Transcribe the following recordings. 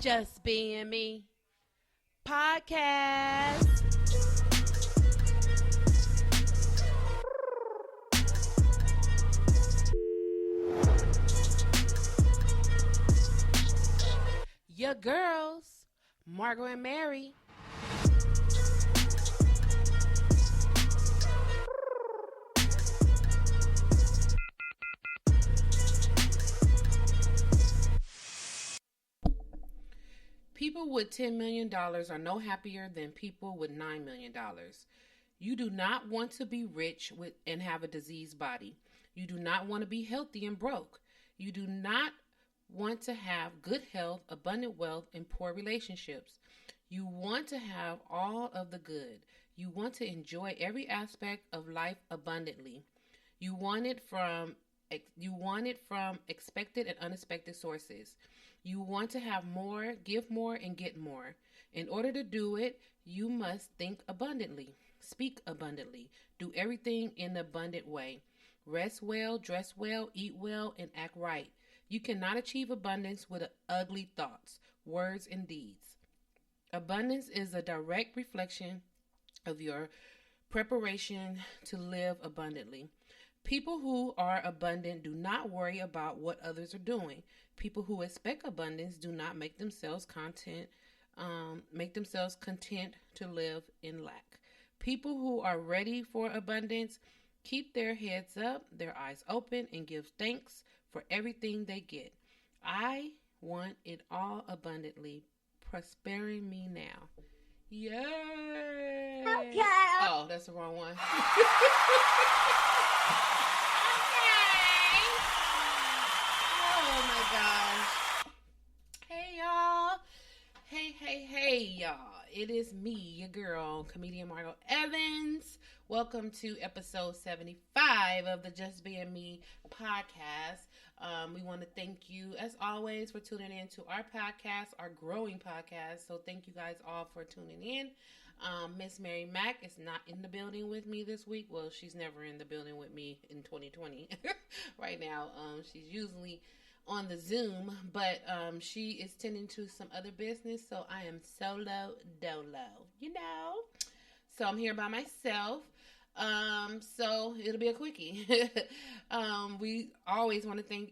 Just Being Me podcast. Your girls, Margot and Mary. People with $10 million are no happier than people with $9 million. You do not want to be rich and have a diseased body. You do not want to be healthy and broke. You do not want to have good health, abundant wealth, and poor relationships. You want to have all of the good. You want to enjoy every aspect of life abundantly. You want it from expected and unexpected sources. You want to have more, give more, and get more. In order to do it, you must think abundantly, speak abundantly, do everything in an abundant way. Rest well, dress well, eat well, and act right. You cannot achieve abundance with ugly thoughts, words, and deeds. Abundance is a direct reflection of your preparation to live abundantly. People who are abundant do not worry about what others are doing. People who expect abundance do not make themselves content to live in lack. People who are ready for abundance keep their heads up, their eyes open, and give thanks for everything they get. I want it all abundantly, prospering me now. Yay! Okay. Oh, that's the wrong one. Oh my gosh. Hey y'all. Hey y'all. It is me, your girl, comedian Margot Evans. Welcome to episode 75 of the Just Being Me podcast. We want to thank you, as always, for tuning in to our podcast, our growing podcast. So thank you guys all for tuning in. Miss Mary Mack is not in the building with me this week. Well, she's never in the building with me in 2020. Right now, she's usually on the Zoom, but she is tending to some other business, so I am solo dolo, So I'm here by myself. So it'll be a quickie. We always want to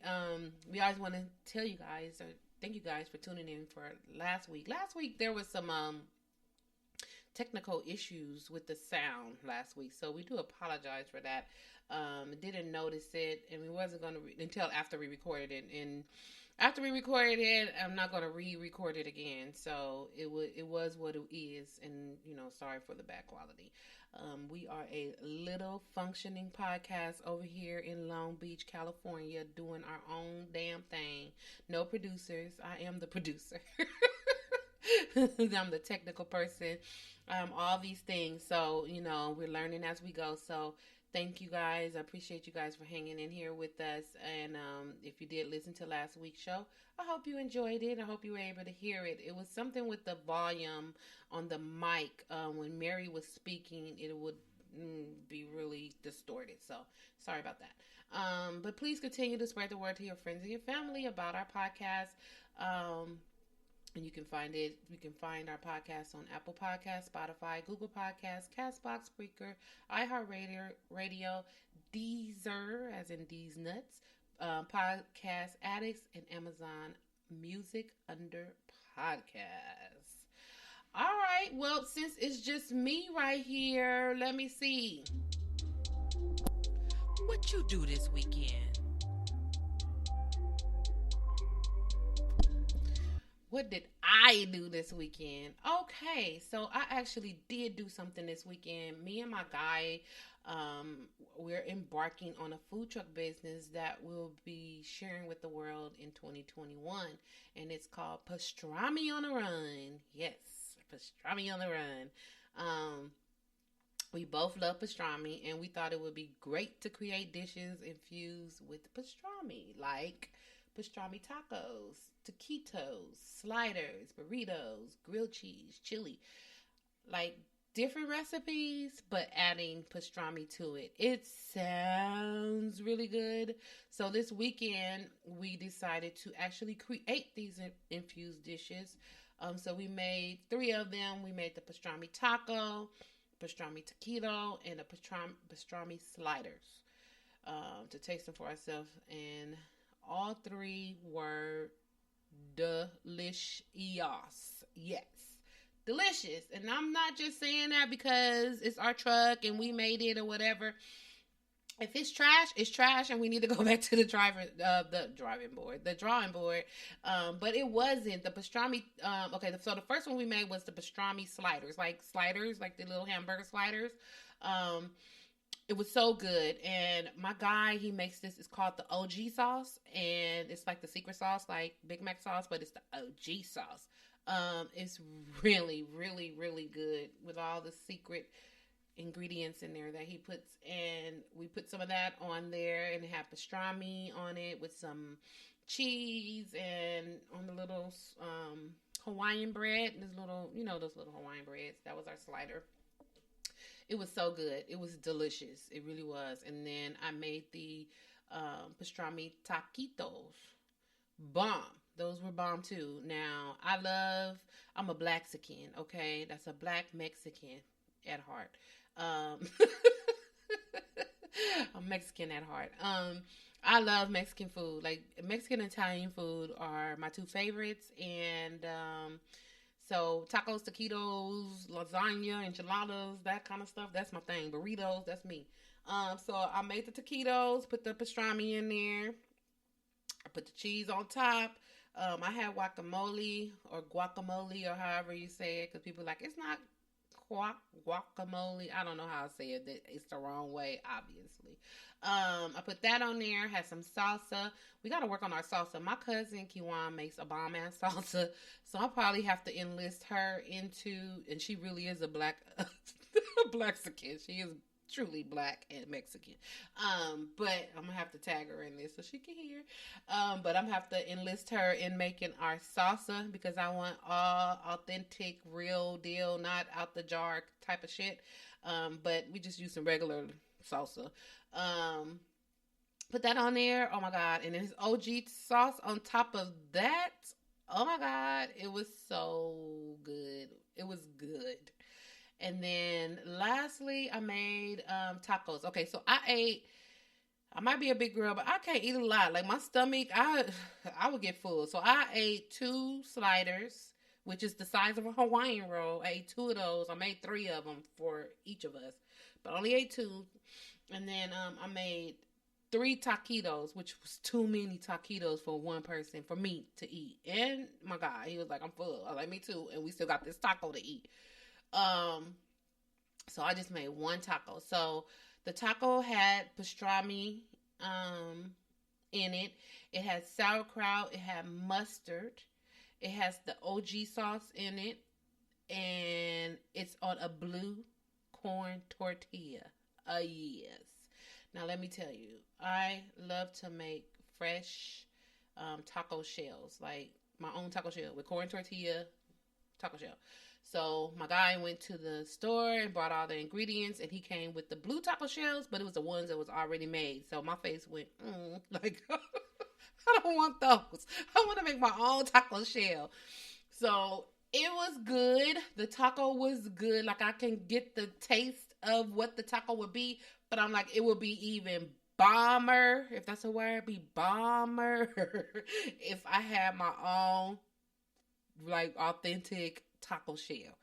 tell you guys, or thank you guys for tuning in for last week. Last week there was some technical issues with the sound last week, so we do apologize for that. Didn't notice it, and we wasn't going to until after we recorded it, and after we recorded it, I'm not going to re-record it again. So it was what it is, and sorry for the bad quality. We are a little functioning podcast over here in Long Beach, California, doing our own damn thing. No producers. I am the producer. I'm the technical person. All these things. So, we're learning as we go. So thank you guys. I appreciate you guys for hanging in here with us. And if you did listen to last week's show, I hope you enjoyed it. I hope you were able to hear it. It was something with the volume on the mic. When Mary was speaking, it would be really distorted. So sorry about that. But please continue to spread the word to your friends and your family about our podcast. And you can find our podcast on Apple Podcasts, Spotify, Google Podcasts, Castbox, Spreaker, iHeartRadio, Deezer, as in D's Nuts, Podcast Addicts, and Amazon Music under Podcasts. All right, well, since it's just me right here, let me see. What you do this weekend? What did I do this weekend? Okay, so I actually did do something this weekend. Me and my guy, we're embarking on a food truck business that we'll be sharing with the world in 2021. And it's called Pastrami on the Run. Yes, Pastrami on the Run. We both love pastrami, and we thought it would be great to create dishes infused with pastrami, like pastrami tacos, taquitos, sliders, burritos, grilled cheese, chili. Like, different recipes, but adding pastrami to it. It sounds really good. So this weekend, we decided to actually create these infused dishes. So we made three of them. We made the pastrami taco, pastrami taquito, and the pastrami sliders to taste them for ourselves. And all three were delicious. Yes. Delicious. And I'm not just saying that because it's our truck and we made it or whatever. If it's trash, it's trash, and we need to go back to the drawing board. But it wasn't the pastrami. Okay, so the first one we made was the pastrami sliders, like the little hamburger sliders. It was so good, and my guy, he makes this. It's called the OG sauce, and it's like the secret sauce, like Big Mac sauce, but it's the OG sauce. It's really, really, really good with all the secret ingredients in there that he puts, and we put some of that on there, and it had pastrami on it with some cheese, and on the little Hawaiian bread, those little Hawaiian breads. That was our slider. It was so good. It was delicious. It really was. And then I made the pastrami taquitos. Bomb. Those were bomb too. Now, I'm a Blaxican, okay? That's a black Mexican at heart. I'm Mexican at heart. I love Mexican food. Like, Mexican and Italian food are my two favorites. And so tacos, taquitos, lasagna, enchiladas, that kind of stuff, that's my thing. Burritos, that's me. So I made the taquitos, put the pastrami in there. I put the cheese on top. I had guacamole or however you say it, because people are like, it's not guacamole. I don't know how to say it. It's the wrong way, obviously. I put that on there. Had some salsa. We got to work on our salsa. My cousin Kiwan makes a bomb ass salsa, so I'll probably have to enlist her into. And she really is a black Blaxican. She is truly black and Mexican. But I'm gonna have to tag her in this so she can hear. But I'm gonna have to enlist her in making our salsa, because I want all authentic, real deal, not out the jar type of shit. But we just use some regular salsa. Put that on there. Oh my God. And then his OG sauce on top of that. Oh my God. It was so good. It was good. And then lastly, I made tacos. Okay, so I might be a big girl, but I can't eat a lot. Like, my stomach, I would get full. So I ate 2 sliders, which is the size of a Hawaiian roll. I ate 2 of those. I made 3 of them for each of us, but I only ate 2. And then I made 3 taquitos, which was too many taquitos for one person, for me to eat. And my guy, he was like, I'm full. I was like, me too. And we still got this taco to eat. So I just made 1 taco. So the taco had pastrami in it. It had sauerkraut. It had mustard. It has the OG sauce in it. And it's on a blue corn tortilla. Yes. Now let me tell you, I love to make fresh taco shells. Like, my own taco shell with corn tortilla taco shell. So my guy went to the store and bought all the ingredients, and he came with the blue taco shells, but it was the ones that was already made. So my face went, like, I don't want those. I want to make my own taco shell. So it was good. The taco was good. Like, I can get the taste of what the taco would be, but I'm like, it would be even bomber, if that's a word, be bomber if I had my own, like, authentic taco shell.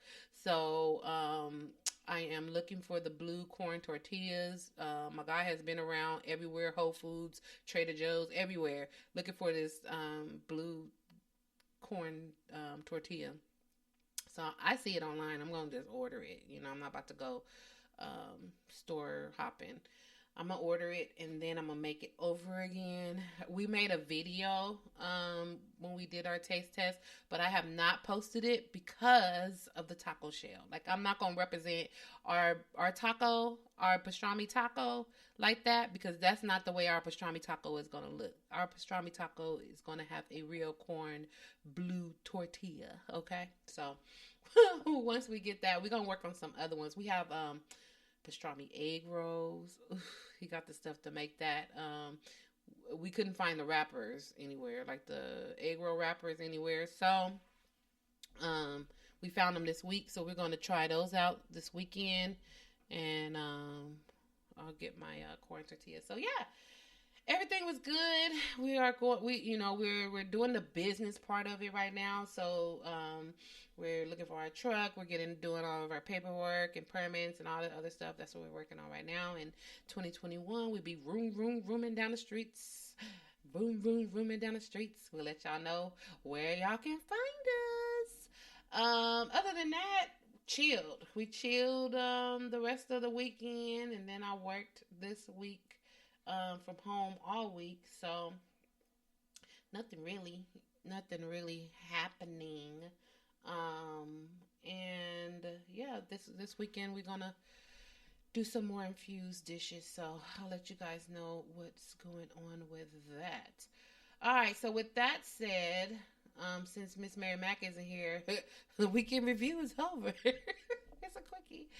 So I am looking for the blue corn tortillas. My guy has been around everywhere, Whole Foods, Trader Joe's, everywhere, looking for this blue corn tortilla. So I see it online. I'm gonna just order it. I'm not about to go store hopping. I'm gonna order it and then I'm gonna make it over again. We made a video when we did our taste test, but I have not posted it because of the taco shell. Like, I'm not gonna represent our taco, our pastrami taco like that, because that's not the way our pastrami taco is gonna look. Our pastrami taco is gonna have a real corn blue tortilla. Okay, so once we get that, we're gonna work on some other ones. We have pastrami egg rolls. Oof, he got the stuff to make that. We couldn't find the wrappers anywhere, like the egg roll wrappers anywhere. So we found them this week. So we're going to try those out this weekend. And I'll get my corn tortilla. So yeah, everything was good. We're doing the business part of it right now. So we're looking for our truck. We're doing all of our paperwork and permits and all that other stuff. That's what we're working on right now. In 2021, we'll be rooming down the streets. Rooming down the streets. We'll let y'all know where y'all can find us. Other than that, chilled. We chilled the rest of the weekend, and then I worked this week from home all week. So nothing really happening. And yeah, this weekend we're gonna do some more infused dishes, so I'll let you guys know what's going on with that. All right, so with that said, since Miss Mary Mack isn't here, the weekend review is over. It's a quickie.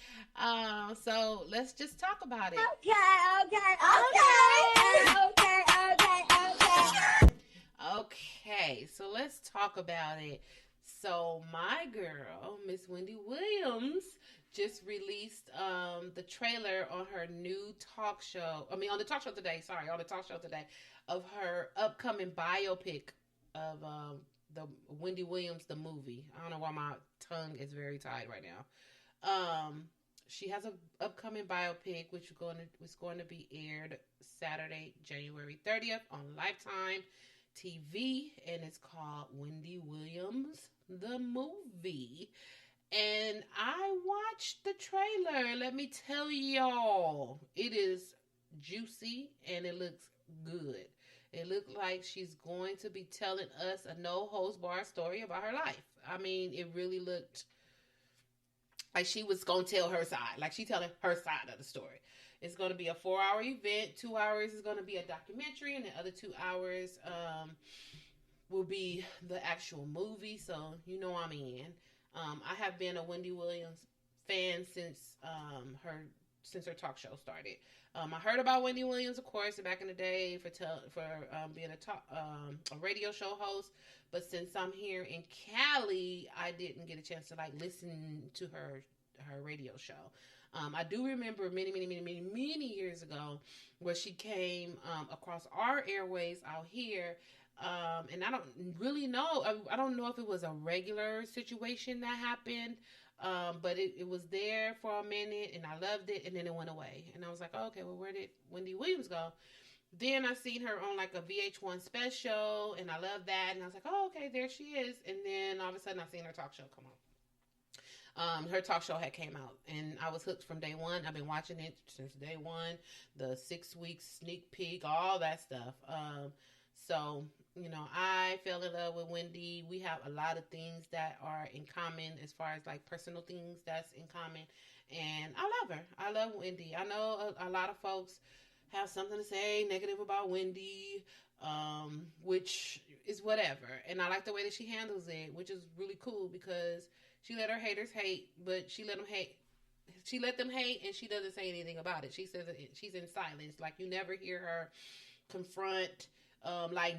So let's just talk about it. Okay, so let's talk about it. So my girl, Miss Wendy Williams, just released the trailer on her new talk show. On the talk show today, of her upcoming biopic of the Wendy Williams, the movie. I don't know why my tongue is very tied right now. She has an upcoming biopic, which was going to be aired Saturday, January 30th on Lifetime TV, and it's called Wendy Williams, the movie. And I watched the trailer. Let me tell y'all, it is juicy and it looks good. It looked like she's going to be telling us a no-holds-barred story about her life. I mean, it really looked like she was going to tell her side. Like she's telling her side of the story. It's going to be a 4-hour event. 2 hours is going to be a documentary, and the other 2 hours will be the actual movie. So you know I'm in. I have been a Wendy Williams fan since her talk show started. I heard about Wendy Williams, of course, back in the day for being a radio show host. But since I'm here in Cali, I didn't get a chance to listen to her radio show. I do remember many years ago where she came across our airways out here. And I don't really know. I don't know if it was a regular situation that happened. But it was there for a minute and I loved it, and then it went away. And I was like, oh, okay, well, where did Wendy Williams go? Then I seen her on a VH1 special, and I loved that. And I was like, oh, okay, there she is. And then all of a sudden I seen her talk show come on. Her talk show had came out, and I was hooked from day one. I've been watching it since day one, the 6-week sneak peek, all that stuff. So, I fell in love with Wendy. We have a lot of things that are in common as far as personal things that's in common. And I love her. I love Wendy. I know a lot of folks have something to say negative about Wendy, which is whatever. And I like the way that she handles it, which is really cool because she let her haters hate, but she let them hate. She let them hate, and she doesn't say anything about it. She says she's in silence. You never hear her confront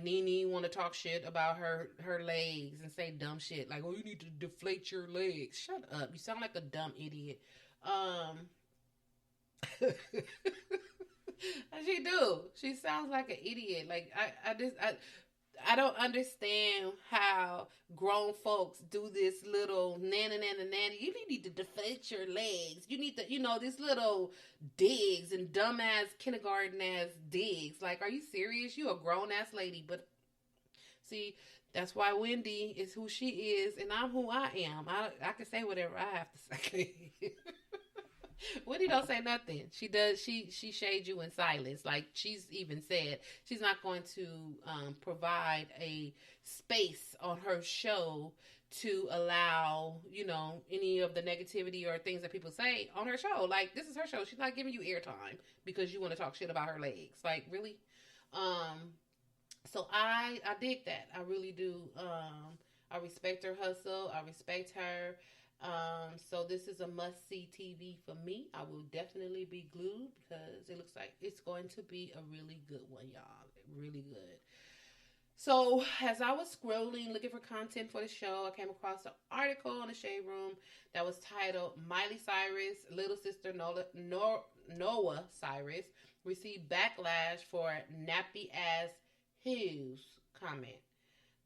Nene want to talk shit about her legs and say dumb shit oh, you need to deflate your legs. Shut up, you sound like a dumb idiot. She sounds like an idiot. I don't understand how grown folks do this little nanny. You need to deflate your legs. You need to, these little digs and dumbass kindergarten ass digs. Are you serious? You a grown ass lady. But see, that's why Wendy is who she is, and I'm who I am. I can say whatever I have to say. Wendy don't say nothing. She does. She shades you in silence. Like she's even said, she's not going to provide a space on her show to allow any of the negativity or things that people say on her show. Like this is her show. She's not giving you airtime because you want to talk shit about her legs. Like really. So I dig that. I really do. I respect her hustle. I respect her. So this is a must-see TV for me. I will definitely be glued because it looks like it's going to be a really good one, y'all. Really good. So as I was scrolling, looking for content for the show, I came across an article in the Shade Room that was titled Miley Cyrus' little sister Noah Cyrus received backlash for nappy-ass Hughes comment.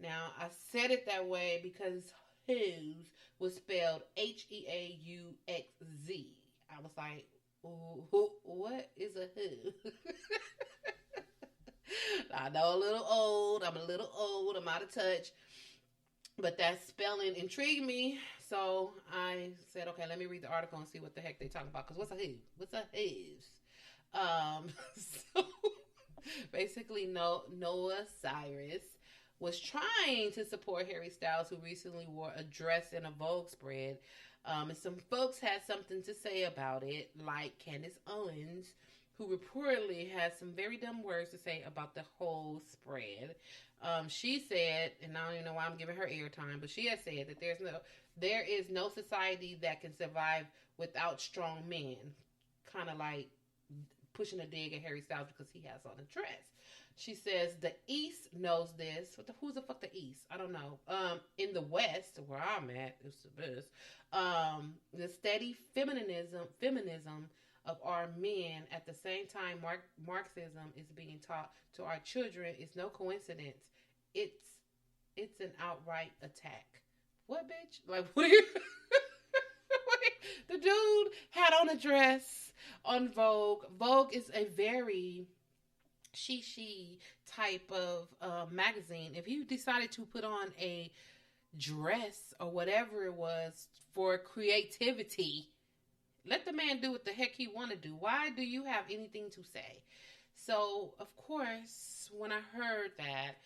Now, I said it that way because Hughes was spelled Heauxz. I was like, what is a who? I know I'm a little old, I'm out of touch, but that spelling intrigued me, so I said, okay, let me read the article and see what the heck they talking about, because what's a who? What's a who's? So, basically, Noah Cyrus was trying to support Harry Styles, who recently wore a dress in a Vogue spread. And some folks had something to say about it, like Candace Owens, who reportedly has some very dumb words to say about the whole spread. She said, and I don't even know why I'm giving her airtime, but she has said that there is no society that can survive without strong men. Kind of like pushing a dig at Harry Styles because he has on a dress. She says the East knows this. Who's the fuck the East? I don't know. In the West, where I'm at, it's the best. The steady feminism of our men at the same time Marxism is being taught to our children is no coincidence. It's an outright attack. What, bitch? Like, what are you... The dude had on a dress on Vogue. Vogue is a very she type of magazine. If he decided to put on a dress or whatever it was for creativity, let the man do what the heck he want to do. Why do you have anything to say? So, of course, when I heard that,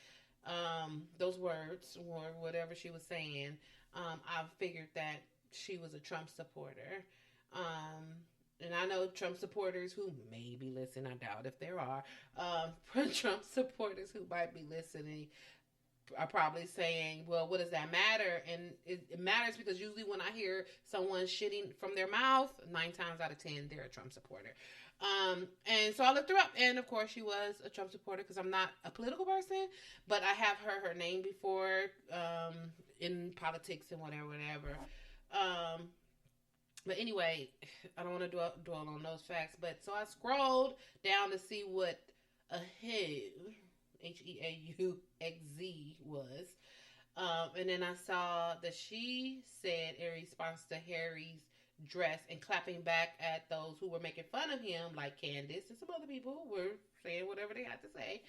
those words or whatever she was saying, I figured that she was a Trump supporter. And I know Trump supporters who may be listening. I doubt if there are. Trump supporters who might be listening are probably saying, well, what does that matter? And it matters because usually when I hear someone shitting from their mouth, 9 times out of 10, they're a Trump supporter. And so I looked her up, and of course she was a Trump supporter because I'm not a political person, but I have heard her name before in politics and whatever. But anyway, I don't want to dwell on those facts. But so I scrolled down to see what a Heauxz was. And then I saw that she said in response to Harry's dress and clapping back at those who were making fun of him, like Candace and some other people who were saying whatever they had to say.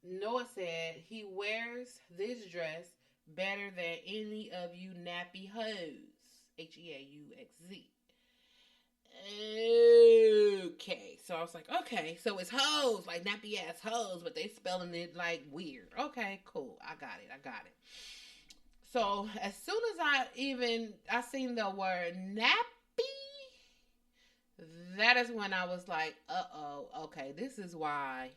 Noah said he wears this dress better than any of you nappy hoes. Heauxz. Okay, so I was like, okay, so it's hoes, like nappy ass hoes, but they spelling it like weird. Okay, cool, I got it. So as soon as I seen the word nappy, that is when I was like, okay, this is why.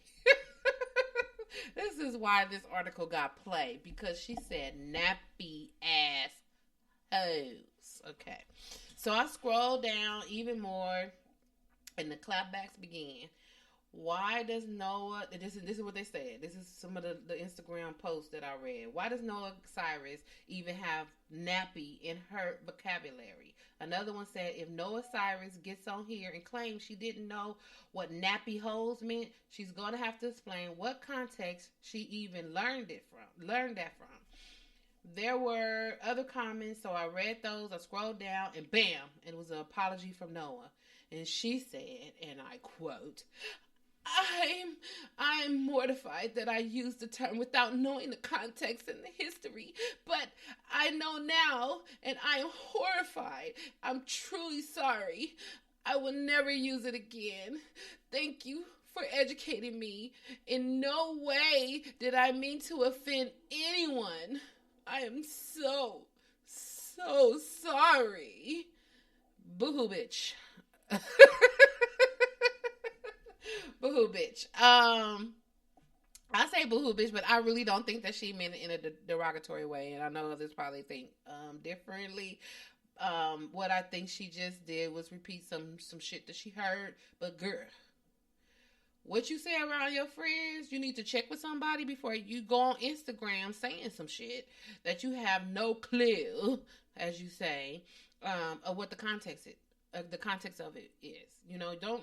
This is why this article got played, because she said nappy ass hoes. Okay. So I scrolled down even more and the clapbacks began. Why does Noah, this is what they said. This is some of the Instagram posts that I read. Why does Noah Cyrus even have nappy in her vocabulary? Another one said, if Noah Cyrus gets on here and claims she didn't know what nappy hoes meant, she's going to have to explain what context she even learned that from. There were other comments, so I read those. I scrolled down, and bam, it was an apology from Noah. And she said, and I quote, I'm mortified that I used the term without knowing the context and the history, but I know now and I am horrified. I'm truly sorry. I will never use it again. Thank you for educating me. In no way did I mean to offend anyone. I am so sorry. Boohoo, bitch. Boohoo, bitch. I say boohoo, bitch, but I really don't think that she meant it in a derogatory way, and I know others probably think differently. What I think she just did was repeat some shit that she heard. But girl, what you say around your friends, you need to check with somebody before you go on Instagram saying some shit that you have no clue, as you say, of what the context of it is.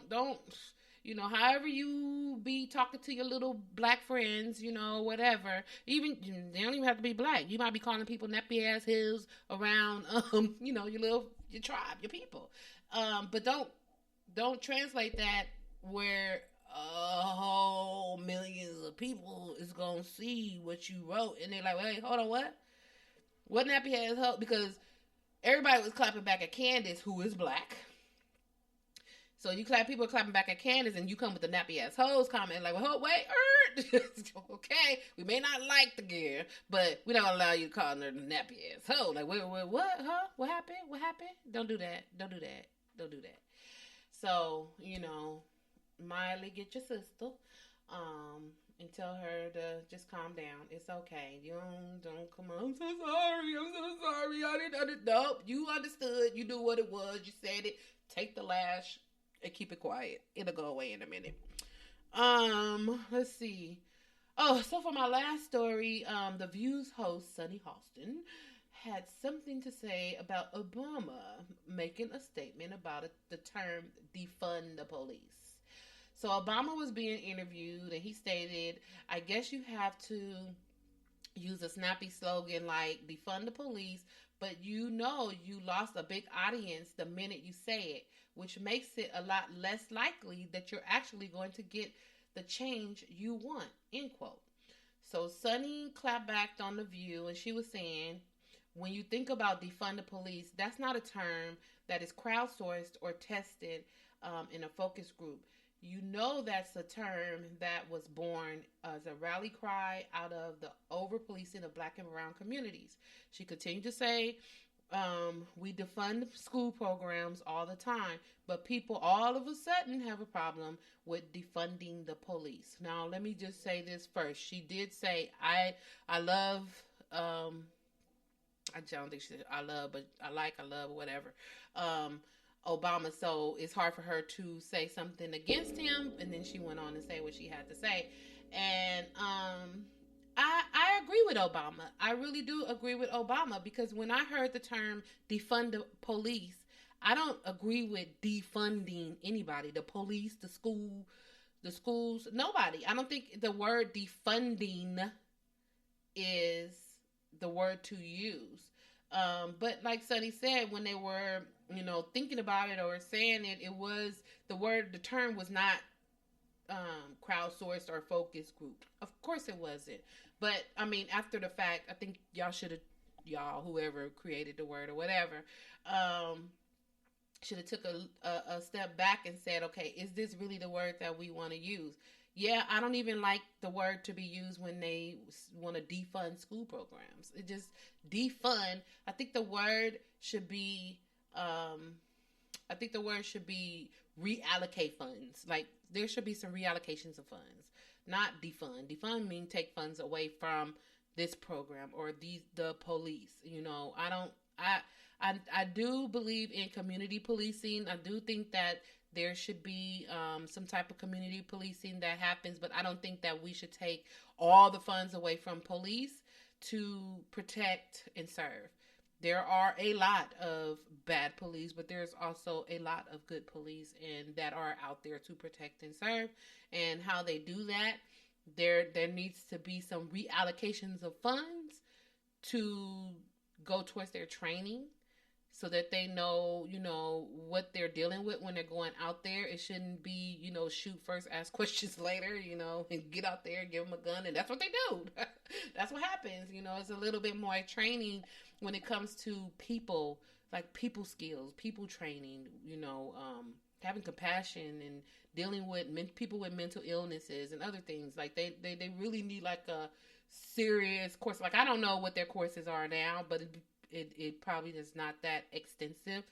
Don't however you be talking to your little black friends, whatever. Even they don't even have to be black. You might be calling people nappy ass hills around, your tribe, your people. But don't translate that where whole millions of people is gonna see what you wrote, and they're like, wait, hold on, what nappy ass hoe? Because everybody was clapping back at Candace, who is black. So people are clapping back at Candace, and you come with the nappy ass hoes comment like, well, wait, okay, we may not like the gear, but we're not gonna allow you to call her the nappy ass hoe. Like, wait, what? Huh? What happened? Don't do that. So, mildly get your sister, and tell her to just calm down. It's okay. You don't come on. I'm so sorry. I didn't. Nope. You understood. You knew what it was. You said it. Take the lash and keep it quiet. It'll go away in a minute. Let's see. Oh, so for my last story, the View's host, Sunny Hostin, had something to say about Obama making a statement about the term defund the police. So Obama was being interviewed, and he stated, I guess you have to use a snappy slogan like defund the police, but you lost a big audience the minute you say it, which makes it a lot less likely that you're actually going to get the change you want, end quote. So Sunny clapped back on The View, and she was saying, when you think about defund the police, that's not a term that is crowdsourced or tested in a focus group. That's a term that was born as a rally cry out of the over-policing of black and brown communities. She continued to say, we defund school programs all the time, but people all of a sudden have a problem with defunding the police. Now, let me just say this first. She did say, I love, I don't think she said I love, but I love, whatever. Obama, so it's hard for her to say something against him, and then she went on to say what she had to say. And I agree with Obama. I really do agree with Obama, because when I heard the term defund the police, I don't agree with defunding anybody, the police, the schools, nobody. I don't think the word defunding is the word to use. But like Sunny said, when they were, thinking about it or saying it, the term was not crowdsourced or focus group. Of course it wasn't. But, after the fact, I think whoever created the word or whatever, should have took a step back and said, okay, is this really the word that we want to use? Yeah, I don't even like the word to be used when they want to defund school programs. It just defund. I think the word should be, reallocate funds. Like, there should be some reallocations of funds, not defund. Defund means take funds away from this program or the police. I do believe in community policing. I do think that there should be some type of community policing that happens, but I don't think that we should take all the funds away from police to protect and serve. There are a lot of bad police, but there's also a lot of good police and that are out there to protect and serve. And how they do that, there needs to be some reallocations of funds to go towards their training. so that they know, what they're dealing with when they're going out there. It shouldn't be, shoot first, ask questions later, and get out there, give them a gun, and that's what they do. That's what happens. It's a little bit more training when it comes to people, like people skills, people training, having compassion and dealing with people with mental illnesses and other things. Like they really need like a serious course. Like I don't know what their courses are now, but it probably is not that extensive.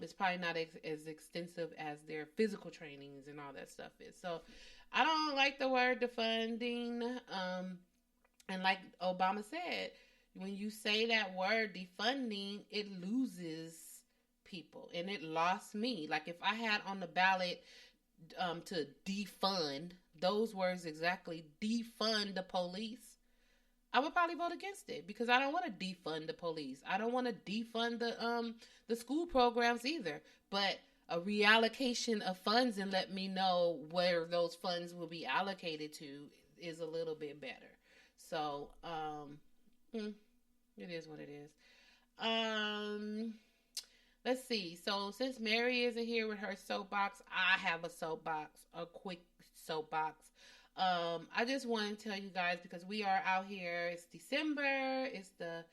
It's probably not as extensive as their physical trainings and all that stuff is. So I don't like the word defunding. And like Obama said, when you say that word defunding, it loses people, and it lost me. Like if I had on the ballot to defund, those words exactly, defund the police, I would probably vote against it, because I don't want to defund the police. I don't want to defund the school programs either. But a reallocation of funds and let me know where those funds will be allocated to is a little bit better. So, it is what it is. Let's see. So since Mary isn't here with her soapbox, I have a soapbox, a quick soapbox. I just want to tell you guys, because we are out here, it's December, it's the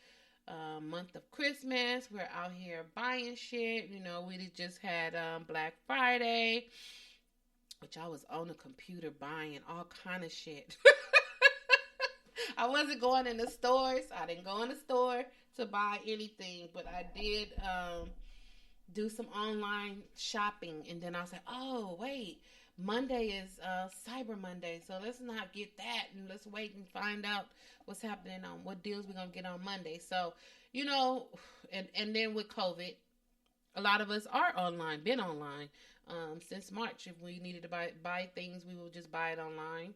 month of Christmas, we're out here buying shit. We just had Black Friday, which I was on the computer buying all kind of shit. I wasn't going in the stores. I didn't go in the store to buy anything, but I did do some online shopping. And then I was like, oh, wait, Monday is Cyber Monday, so let's not get that, and let's wait and find out what's happening on what deals we're going to get on Monday. So, and then with COVID, a lot of us are online, been online since March. If we needed to buy things, we will just buy it online.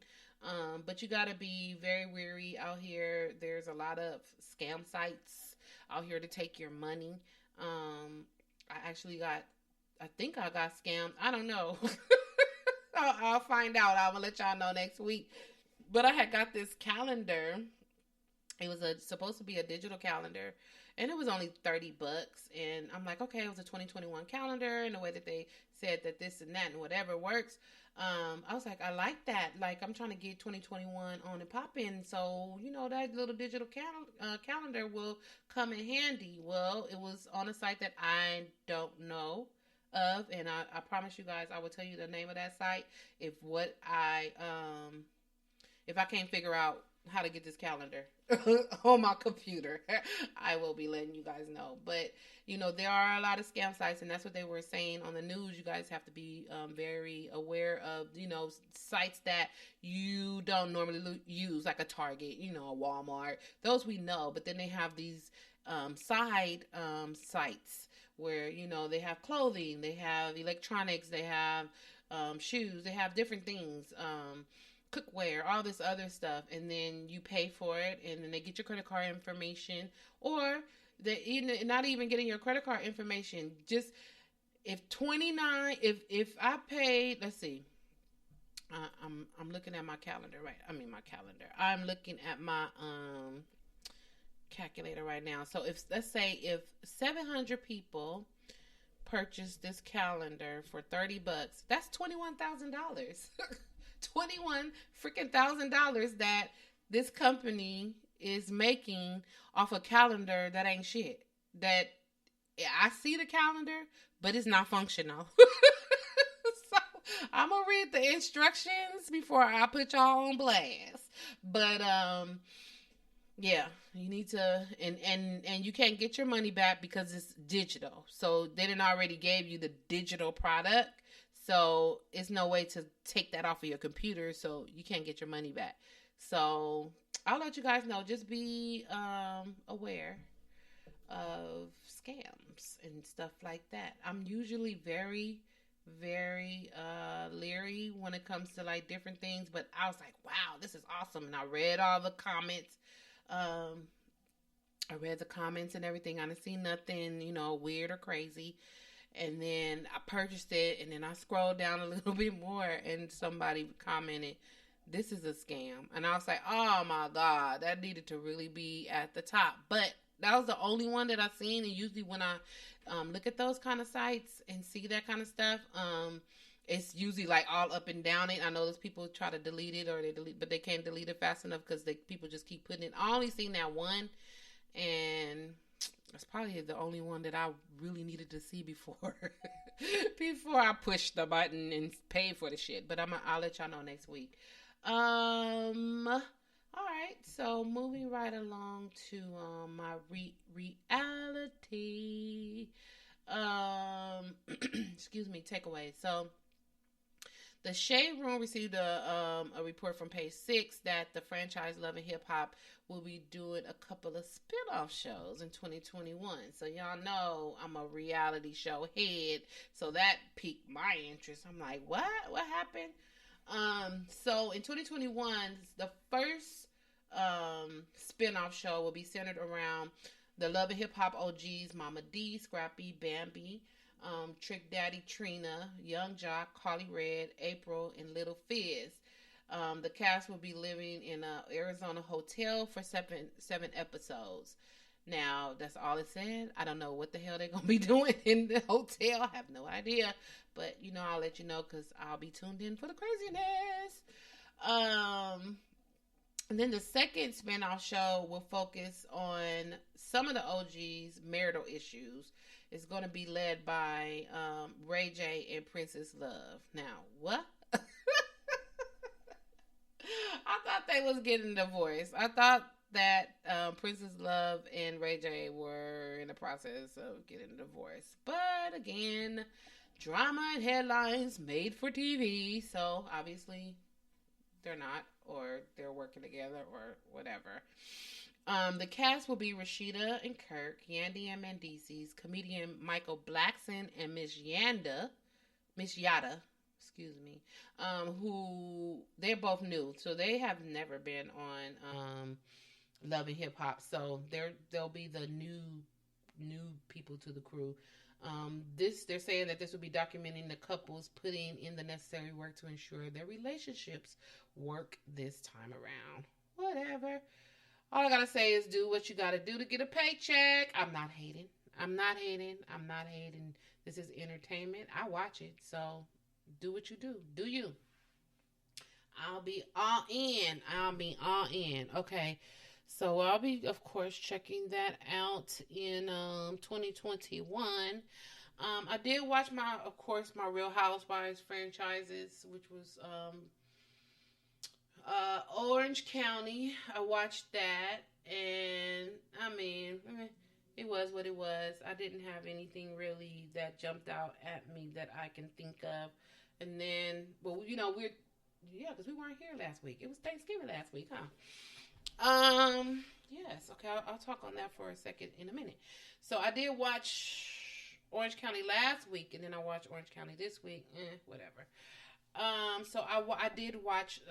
But you got to be very wary out here. There's a lot of scam sites out here to take your money. I think I got scammed. I don't know. I'll find out. I'm going to let y'all know next week. But I had got this calendar. It was supposed to be a digital calendar, and it was only $30. And I'm like, okay, it was a 2021 calendar, and the way that they said that this and that and whatever works. I was like, I like that. Like, I'm trying to get 2021 on and popping. So, that little digital calendar will come in handy. Well, it was on a site that I don't know of, and I promise you guys, I will tell you the name of that site if I can't figure out how to get this calendar on my computer. I will be letting you guys know. But there are a lot of scam sites, and that's what they were saying on the news. You guys have to be very aware of sites that you don't normally use, like a Target, a Walmart. Those we know, but then they have these side sites where they have clothing, they have electronics, they have shoes, they have different things, cookware, all this other stuff, and then you pay for it, and then they get your credit card information, or they not even getting your credit card information. Just if I paid, let's see, I'm looking at my calendar, right? I'm looking at my calculator right now. So let's say if 700 people purchase this calendar for $30, that's $21,000. $21,000 that this company is making off a calendar that ain't shit. That I see the calendar, but it's not functional. So I'm gonna read the instructions before I put y'all on blast. But yeah, you need to, and you can't get your money back because it's digital. So they didn't already gave you the digital product. So it's no way to take that off of your computer, so you can't get your money back. So I'll let you guys know. Just be aware of scams and stuff like that. I'm usually very, very leery when it comes to like different things, but I was like, wow, this is awesome. And I read all the comments. I read the comments and everything. I didn't see nothing, weird or crazy. And then I purchased it, and then I scrolled down a little bit more, and somebody commented, this is a scam. And I was like, oh my God, that needed to really be at the top. But That was the only one that I've seen. And usually when I look at those kind of sites and see that kind of stuff, it's usually like all up and down it. I know those people try to delete it, or they delete, but they can't delete it fast enough because people just keep putting it. I only seen that one, and that's probably the only one that I really needed to see before before I pushed the button and paid for the shit. But I'll let y'all know next week. All right, so moving right along to my reality. Excuse me, takeaway. So the Shade Room received a report from Page 6 that the franchise Love and Hip Hop will be doing a couple of spin-off shows in 2021. So y'all know I'm a reality show head, so that piqued my interest. I'm like, what? What happened? So in 2021, the first spin-off show will be centered around the Love and Hip Hop OGs, Mama D, Scrappy, Bambi, Trick Daddy, Trina, Young Jock, Carly Red, April, and Little Fizz. The cast will be living in an Arizona hotel for seven episodes. Now, that's all it said. I don't know what the hell they're going to be doing in the hotel. I have no idea. But, I'll let you know because I'll be tuned in for the craziness. And then the second spinoff show will focus on some of the OG's marital issues. It's going to be led by Ray J and Princess Love. Now, what? I thought they was getting divorced. I thought that Princess Love and Ray J were in the process of getting divorced. But again, drama and headlines made for TV. So obviously they're not, or they're working together, or whatever. The cast will be Rashida and Kirk, Yandy and Mendices, comedian Michael Blackson, and Miss Yada, who they're both new, so they have never been on Love and Hip Hop, so they'll be the new people to the crew. They're saying that this will be documenting the couples putting in the necessary work to ensure their relationships work this time around. Whatever. All I gotta say is do what you gotta do to get a paycheck. I'm not hating. This is entertainment. I watch it, so do what you do. Do you. I'll be all in. Okay. So I'll be, of course, checking that out in 2021. I did watch my Real Housewives franchises, which was Orange County. I watched that, and it was what it was. I didn't have anything really that jumped out at me that I can think of. And then, because we weren't here last week. It was Thanksgiving last week, huh? Yes. Okay, I'll talk on that for a second in a minute. So I did watch Orange County last week, and then I watched Orange County this week. Whatever. So I did watch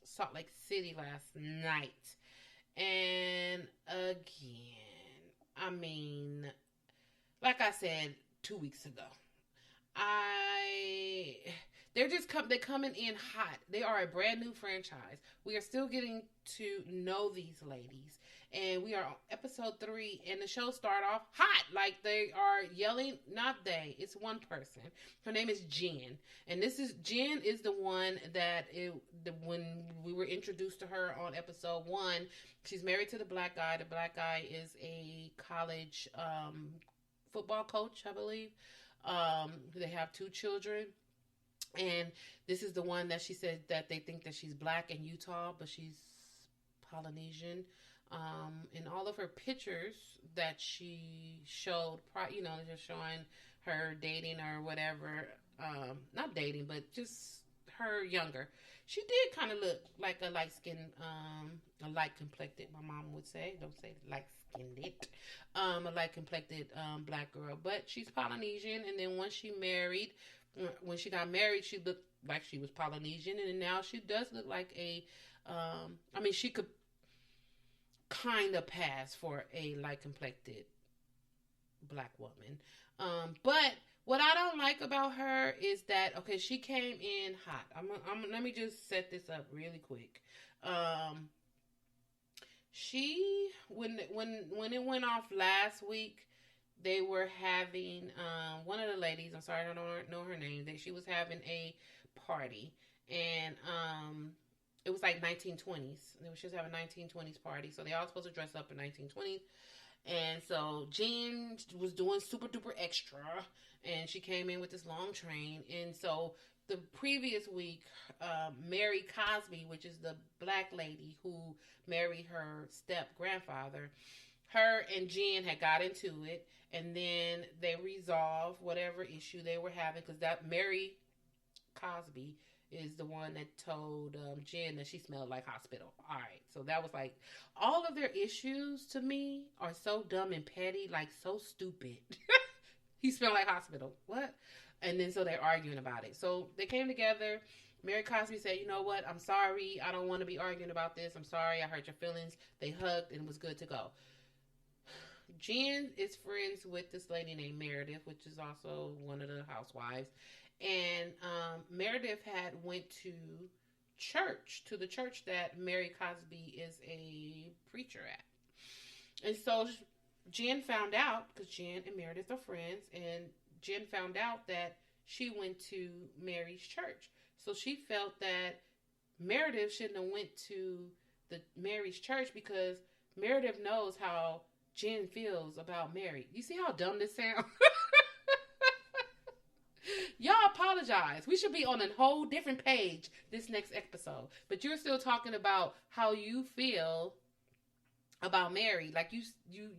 Salt Lake City last night, and again, like I said 2 weeks ago, they're coming in hot. They are a brand new franchise. We are still getting to know these ladies, and we are on episode 3, and the show started off hot. Like, they are yelling. Not they. It's one person. Her name is Jen, and Jen is the one that when we were introduced to her on episode 1, she's married to the black guy. The black guy is a college football coach, I believe. They have 2 children. And this is the one that she said that they think that she's black in Utah, but she's Polynesian. In all of her pictures that she showed, just showing her dating or whatever, not dating, but just her younger. She did kind of look like a light-skinned, a light-complected, my mom would say. Don't say light-skinned. A light-complected black girl. But she's Polynesian, and then when she got married, she looked like she was Polynesian, and now she does look like she could kind of pass for a light-complected black woman. But what I don't like about her is that, okay, she came in hot. Let me just set this up really quick. She when it went off last week, they were having one of the ladies. I'm sorry, I don't know her name. That she was having a party, and it was like 1920s. She was having a 1920s party, so they all supposed to dress up in 1920s. And so Jen was doing super duper extra, and she came in with this long train. And so the previous week, Mary Cosby, which is the black lady who married her step grandfather, her and Jen had got into it, and then they resolved whatever issue they were having, because that Mary Cosby is the one that told Jen that she smelled like hospital. All right, so that was like, all of their issues to me are so dumb and petty, like so stupid. He smelled like hospital. What? And then so they're arguing about it. So they came together. Mary Cosby said, "You know what? I'm sorry. I don't want to be arguing about this. I'm sorry. I hurt your feelings." They hugged and was good to go. Jen is friends with this lady named Meredith, which is also one of the housewives. And Meredith had went to the church that Mary Cosby is a preacher at. And so Jen found out, because Jen and Meredith are friends, and Jen found out that she went to Mary's church. So she felt that Meredith shouldn't have went to the Mary's church, because Meredith knows how Jen feels about Mary. You see how dumb this sounds? Y'all apologize. We should be on a whole different page this next episode. But you're still talking about how you feel about Mary. Like you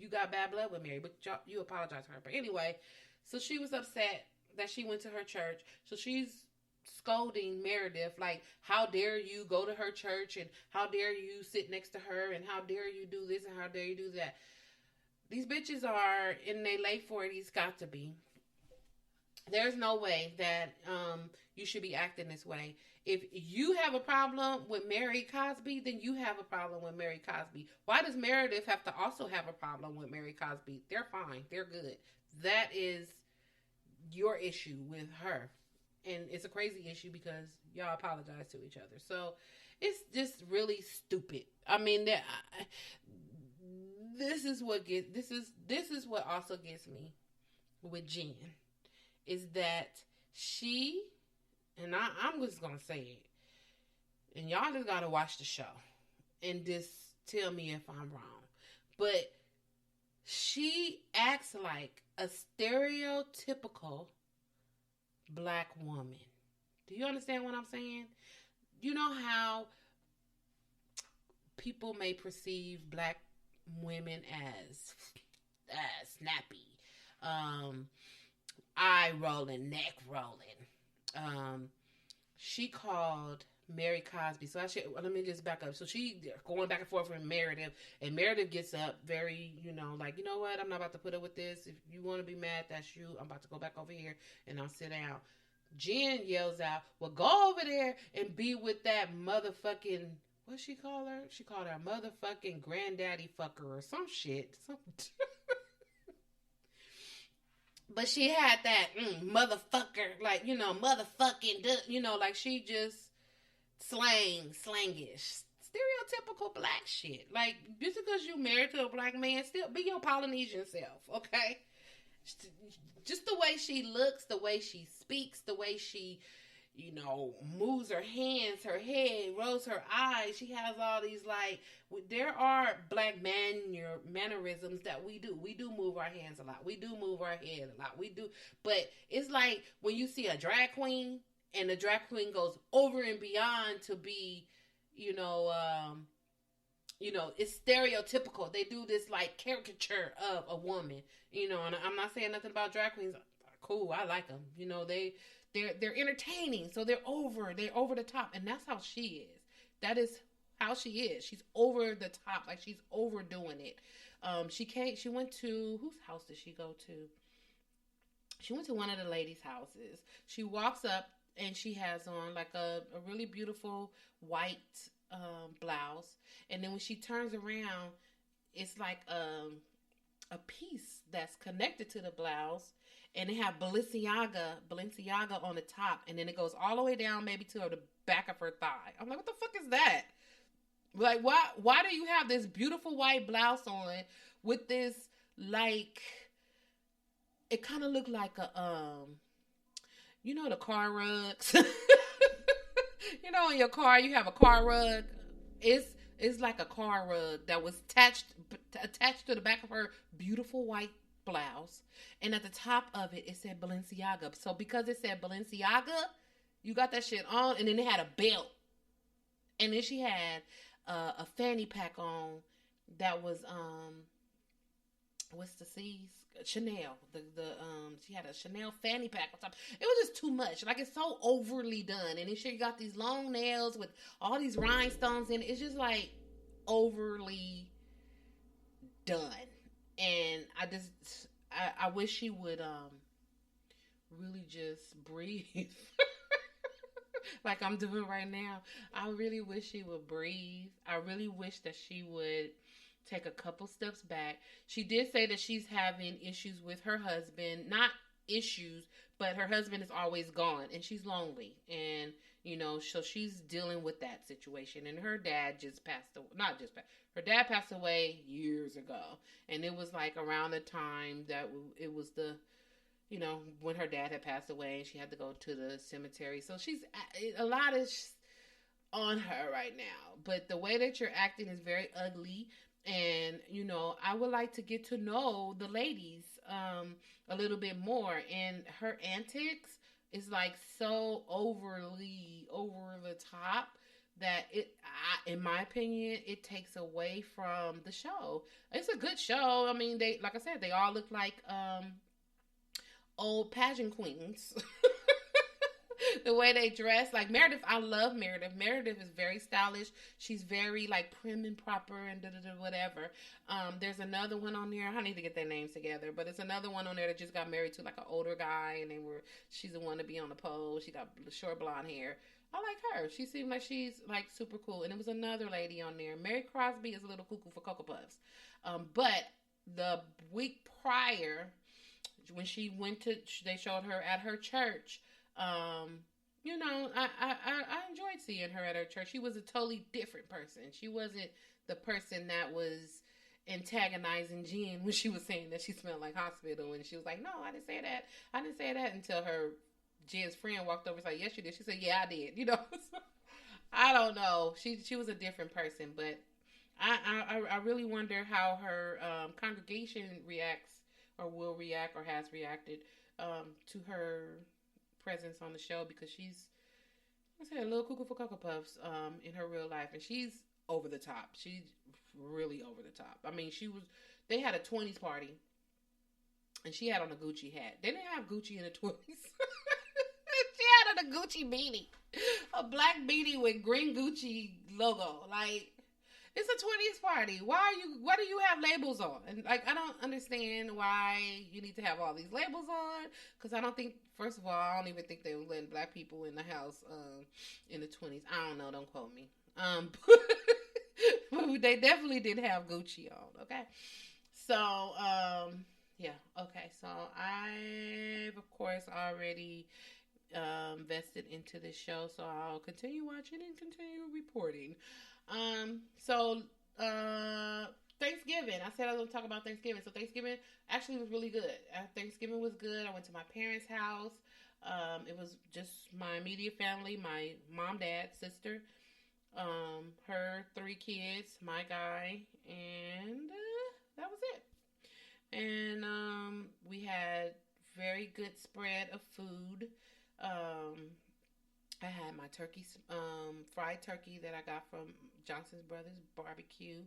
got bad blood with Mary, but you apologize to her. But anyway, so she was upset that she went to her church. So she's scolding Meredith, like, how dare you go to her church, and how dare you sit next to her, and how dare you do this, and how dare you do that. These bitches are in their late 40s, got to be. There's no way that you should be acting this way. If you have a problem with Mary Cosby, then you have a problem with Mary Cosby. Why does Meredith have to also have a problem with Mary Cosby? They're fine. They're good. That is your issue with her. And it's a crazy issue because y'all apologize to each other. So it's just really stupid. I mean, this is what also gets me with Jen. Is that she, and I'm just going to say it, and y'all just got to watch the show and just tell me if I'm wrong. But she acts like a stereotypical black woman. Do you understand what I'm saying? You know how people may perceive black women as snappy, eye rolling, neck rolling. She called Mary Cosby. So let me just back up. So she going back and forth with Meredith, and Meredith gets up very, like, you know what? I'm not about to put up with this. If you want to be mad, that's you. I'm about to go back over here and I'll sit down. Jen yells out, "Well, go over there and be with that motherfucking," what she call her? She called her motherfucking granddaddy fucker or some shit. But she had that motherfucker, like, motherfucking, like she just slangish. Stereotypical black shit. Like, just because you married to a black man, still be your Polynesian self, okay? Just the way she looks, the way she speaks, the way she, moves her hands, her head, rolls her eyes. She has all these, like, there are black mannerisms that we do. We do move our hands a lot. We do move our head a lot. We do. But it's like when you see a drag queen and the drag queen goes over and beyond to be, it's stereotypical. They do this, like, caricature of a woman, and I'm not saying nothing about drag queens. Cool. I like them. They're entertaining, so they're over the top, and that's how she is. That is how she is. She's over the top, like she's overdoing it. She went to, whose house did she go to? She went to one of the ladies' houses. She walks up and she has on like a really beautiful white blouse, and then when she turns around, it's like a piece that's connected to the blouse. And they have Balenciaga on the top. And then it goes all the way down maybe to the back of her thigh. I'm like, what the fuck is that? Like, why do you have this beautiful white blouse on with this, like, it kind of looked like a, the car rugs. In your car you have a car rug. It's like a car rug that was attached to the back of her beautiful white blouse, and at the top of it said Balenciaga. So because it said Balenciaga, you got that shit on, and then it had a belt, and then she had a fanny pack on that was what's the C's? Chanel. She had a Chanel fanny pack on top. It was just too much. Like, it's so overly done, and then she got these long nails with all these rhinestones in it. It's just like overly done, and I wish she would really just breathe. Like I'm doing right now. I really wish she would breathe. I really wish that she would take a couple steps back. She did say that she's having issues with her husband. Not issues, but her husband is always gone, and she's lonely. And, so she's dealing with that situation. And her dad just passed away. Not just passed. Her dad passed away years ago. And it was like around the time that it was when her dad had passed away, and she had to go to the cemetery. So a lot is on her right now. But the way that you're acting is very ugly. And, I would like to get to know the ladies a little bit more. And her antics is like so overly over the top that in my opinion, it takes away from the show. It's a good show. I mean, like I said, they all look like old pageant queens. The way they dress, like Meredith, I love Meredith. Meredith is very stylish. She's very like prim and proper and whatever. There's another one on there. I need to get their names together, but it's another one on there that just got married to like an older guy, and she's the one to be on the pole. She got short blonde hair. I like her. She seemed like she's like super cool. And there was another lady on there. Mary Crosby is a little cuckoo for Cocoa Puffs. But the week prior, when they showed her at her church. I enjoyed seeing her at her church. She was a totally different person. She wasn't the person that was antagonizing Jen when she was saying that she smelled like hospital. And she was like, no, I didn't say that. I didn't say that, until Jen's friend walked over and was like, yes, you did. She said, yeah, I did. I don't know. She was a different person, but I really wonder how her congregation reacts, or will react, or has reacted to her presence on the show, because she's, like I said, a little cuckoo for Cocoa Puffs in her real life, and she's over the top. She's really over the top. I mean, they had a 20s party, and she had on a Gucci hat. They didn't have Gucci in the 20s. She had on a Gucci beanie, a black beanie with green Gucci logo. Like, it's a 20s party. Why do you have labels on? And like, I don't understand why you need to have all these labels on. Because I don't think, first of all, I don't even think they were letting black people in the house in the 20s. I don't know. Don't quote me. But they definitely did have Gucci on. Okay. So, yeah. Okay. So I've, of course, already vested into this show. So I'll continue watching and continue reporting. Thanksgiving. I said I was going to talk about Thanksgiving. So Thanksgiving actually was really good. Thanksgiving was good. I went to my parents' house. It was just my immediate family, my mom, dad, sister, her 3 kids, my guy, and that was it. And we had very good spread of food. I had my turkey, fried turkey that I got from Johnson's Brothers Barbecue,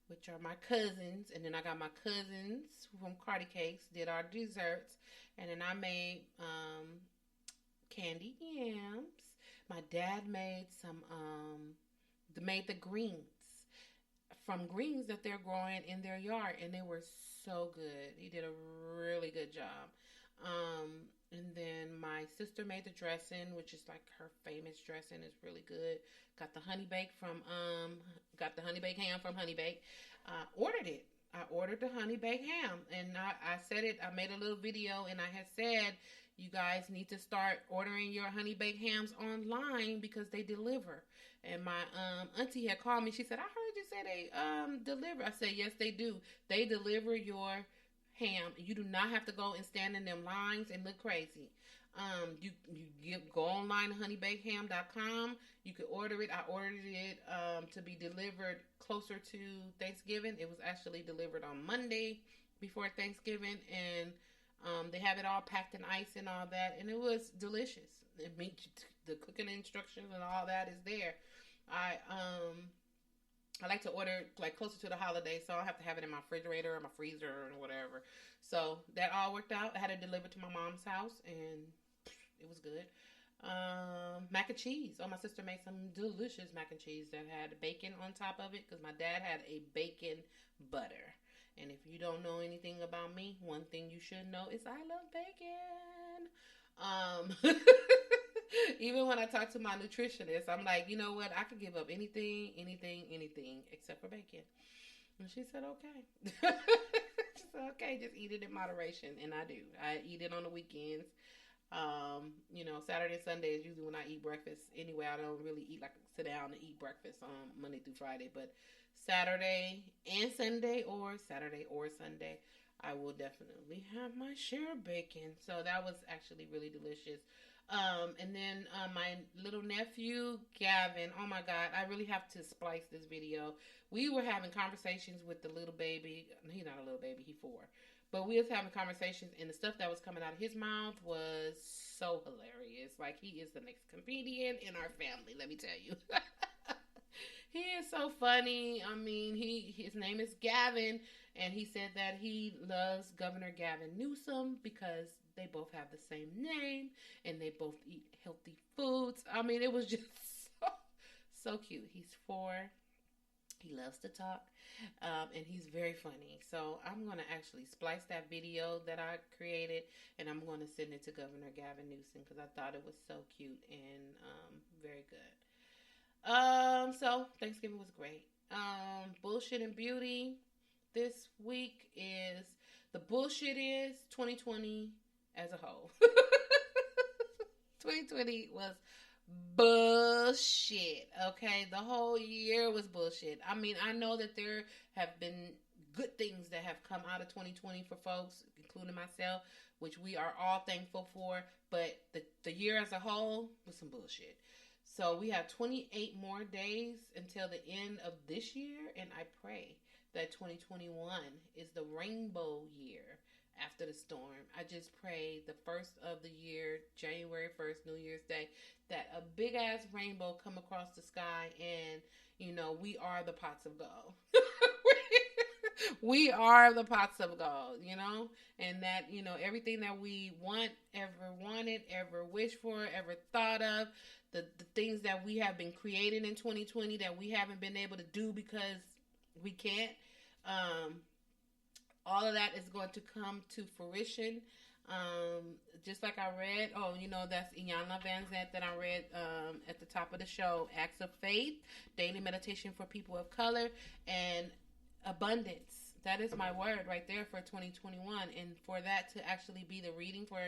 which are my cousins. And then I got my cousins from Cardi Cakes, did our desserts. And then I made candied yams. My dad made made the greens from greens that they're growing in their yard. And they were so good. He did a really good job. And then my sister made the dressing, which is like her famous dressing. It's really good. Got the honey baked ham from Honey Bake. Ordered it. I ordered the honey baked ham, and I said it. I made a little video, and I had said, you guys need to start ordering your honey baked hams online because they deliver. And my auntie had called me. She said, I heard you say they deliver. I said, yes, they do. They deliver your ham. You do not have to go and stand in them lines and look crazy. Go online to honeybakedham.com. You could order it. I ordered it to be delivered closer to Thanksgiving. It was actually delivered on Monday before Thanksgiving, and they have it all packed in ice and all that, and it was delicious. It means the cooking instructions and all that is there. I like to order like closer to the holiday, so I don't have to have it in my refrigerator or my freezer or whatever. So that all worked out. I had it delivered to my mom's house, and it was good. Mac and cheese. Oh, my sister made some delicious mac and cheese that had bacon on top of it because my dad had a bacon butter. And if you don't know anything about me, one thing you should know is I love bacon. Even when I talk to my nutritionist, I'm like, you know what? I could give up anything except for bacon. And she said, okay. She said, okay, just eat it in moderation. And I do. I eat it on the weekends. Saturday and Sunday is usually when I eat breakfast. Anyway, I don't really sit down and eat breakfast on Monday through Friday. But Saturday and Sunday, or Saturday or Sunday, I will definitely have my share of bacon. So that was actually really delicious. And then my little nephew, Gavin, oh my God, I really have to splice this video. We were having conversations with the little baby. He's not a little baby, he's 4. But we was having conversations, and the stuff that was coming out of his mouth was so hilarious. Like, he is the next comedian in our family, let me tell you. He is so funny. I mean, his name is Gavin, and he said that he loves Governor Gavin Newsom because they both have the same name, and they both eat healthy foods. I mean, it was just so cute. He's 4. He loves to talk, and he's very funny. So I'm going to actually splice that video that I created, and I'm going to send it to Governor Gavin Newsom because I thought it was so cute and very good. So Thanksgiving was great. Bullshit and beauty this week is, the bullshit is 2020 as a whole. 2020 was bullshit. Okay, the whole year was bullshit. I mean, I know that there have been good things that have come out of 2020 for folks, including myself, which we are all thankful for, but the year as a whole was some bullshit. So we have 28 more days until the end of this year, and I pray that 2021 is the rainbow year after the storm. I just pray the first of the year, January 1st, New Year's Day, that a big ass rainbow come across the sky, and we are the pots of gold. We are the pots of gold, and that everything that we ever wanted, ever wished for, ever thought of, the things that we have been creating in 2020 that we haven't been able to do because we can't, all of that is going to come to fruition. Just like I read, that's Iyanla Vanzant that I read at the top of the show, Acts of Faith, Daily Meditation for People of Color, and Abundance. That is my word right there for 2021. And for that to actually be the reading for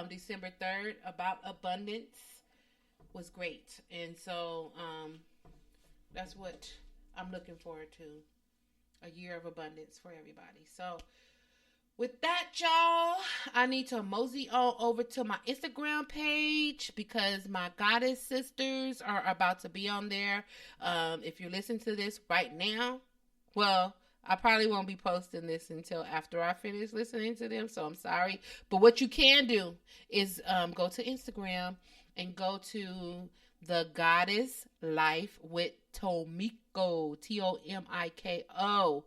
December 3rd about abundance was great. And so that's what I'm looking forward to, a year of abundance for everybody. So with that, y'all, I need to mosey on over to my Instagram page because my goddess sisters are about to be on there. If you're listening to this right now, well, I probably won't be posting this until after I finish listening to them, so I'm sorry. But what you can do is go to Instagram and go to The Goddess Life with Tomiko, Tomiko.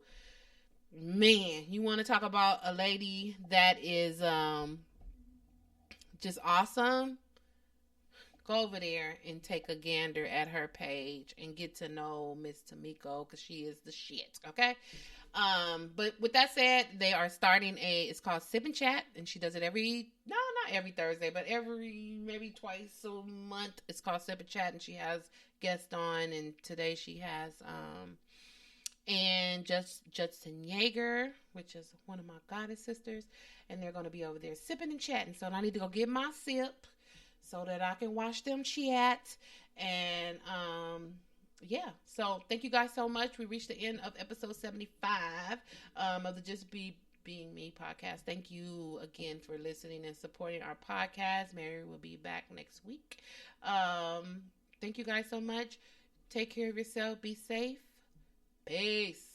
Man, you want to talk about a lady that is just awesome? Go over there and take a gander at her page and get to know Miss Tomiko because she is the shit, okay? But with that said, they are starting it's called Sip and Chat, and she does it not every Thursday, but maybe twice a month. It's called Sip and Chat, and she has guests on, and today she has and Judson Yeager, which is one of my goddess sisters, and they're going to be over there sipping and chatting. So I need to go get my sip so that I can watch them chat. And yeah, so thank you guys so much. We reached the end of episode 75 of the Just Be Being Me podcast. Thank you again for listening and supporting our podcast. Mary will be back next week. Thank you guys so much. Take care of yourself. Be safe. Peace.